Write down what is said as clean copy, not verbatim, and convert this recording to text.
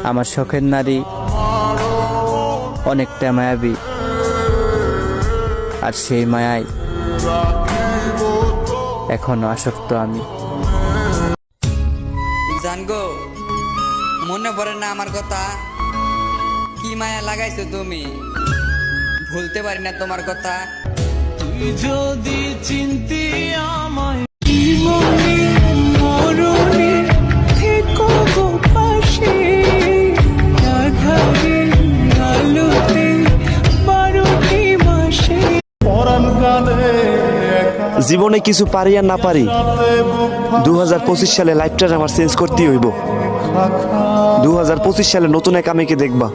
আমার শখের নারী অনেকটা মায়াবী, আর সেই মায়ায় এখনো আসক্ত আমি। জানগো, মনে পড়ে না আমার কথা? কি মায়া লাগাইছো তুমি, ভুলতে পারি না তোমার কথা। তুই যদি চিনতি আমায় জীবনে কিছু পারি আর না পারি, 2025 সালে লাইফটা আমার চেঞ্জ করতেই হইব। 2025 সালে নতুন এক আমিকে দেখবা।